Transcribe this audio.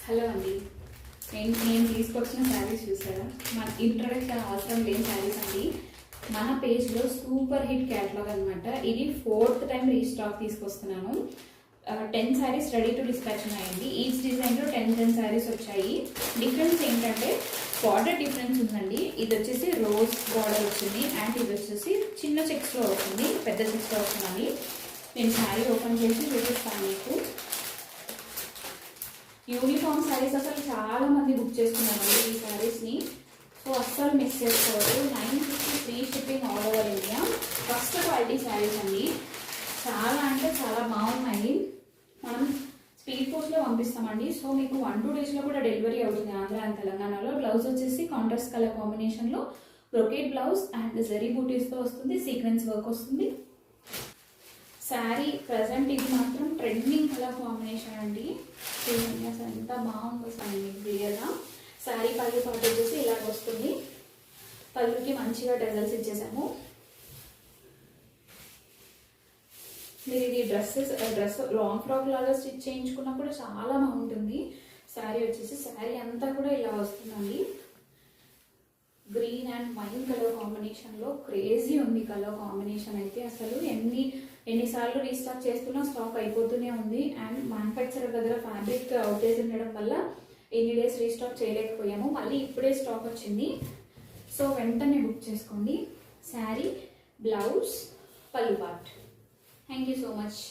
Hello అండి, నేను తీసుకొచ్చిన శారీస్ చూసారా? మన ఇంట్రొడక్షన్ అవసరం లేని శారీస్ అండి. మన పేజ్లో సూపర్ హిట్ క్యాటలాగ్ అనమాట. ఇది 4th టైం రీస్టాక్ తీసుకొస్తున్నాను. 10 శారీస్ రెడీ టు డిస్పాచ్ ఉన్నాయండి. ఈచ్ డిజైన్లో 10 శారీస్ వచ్చాయి. డిఫరెన్స్ ఏంటంటే బార్డర్ డిఫరెన్స్ ఉందండి. ఇది వచ్చేసి రోజ్ బార్డర్ వచ్చింది అండ్ ఇది వచ్చేసి చిన్న చెక్స్లో వచ్చింది, పెద్ద చెక్స్లో వస్తుందండి. నేను శారీ ఓపెన్ చేసి చూపిస్తాను మీకు. యూనిఫామ్ శారీస్ అసలు చాలా మంది బుక్ చేసుకున్నారు ఈ శారీస్ని. సో అస్సలు మిస్ చేసుకోవద్దు. 950 free shipping all over India. First quality saris అండి. చాలా అంటే చాలా బాగున్నాయి. మనం స్పీడ్ పోస్ట్లో పంపిస్తామండి. సో మీకు 1-2 డేస్లో కూడా డెలివరీ అవుతుంది ఆంధ్ర అండ్ తెలంగాణలో. బ్లౌజ్ వచ్చేసి కాంట్రాస్ట్ కలర్ కాంబినేషన్లో బ్రొకేట్ బ్లౌజ్ అండ్ జరీ బూటీస్తో వస్తుంది. సీక్వెన్స్ వర్క్ వస్తుంది. శారీ ప్రజెంట్ ఇది మాత్రం ట్రెండింగ్ కలర్ కాంబినేషన్ అండి. అసలు ఎంత బాగుంది అసలు క్లియర్గా. శారీ పళ్ళు పాటు వచ్చేసి ఇలాగ వస్తుంది. పళ్ళుకి మంచిగా టెజల్స్ ఇచ్చేసాము. మీరు ఇది డ్రెస్ లాంగ్ ఫ్రాక్ లాగా స్టిచ్ చేయించుకున్నా కూడా చాలా బాగుంటుంది. శారీ వచ్చేసి శారీ అంతా కూడా ఇలా వస్తుందండి. గ్రీన్ అండ్ వైన్ కలర్ కాంబినేషన్లో క్రేజీ ఉంది కలర్ కాంబినేషన్ అయితే. అసలు ఎన్నిసార్లు రీస్టాక్ చేస్తున్నా స్టాక్ అయిపోతూనే ఉంది. అండ్ మ్యానుఫ్యాక్చరర్ దగ్గర ఫ్యాబ్రిక్ అవుటేజ్ ఉండడం వల్ల ఎన్ని డేస్ రీస్టాక్ చేయలేకపోయాము. మళ్ళీ ఇప్పుడే స్టాక్ వచ్చింది. సో వెంటనే బుక్ చేసుకోండి. శారీ, బ్లౌజ్, పళ్ళు part. Thank you so much.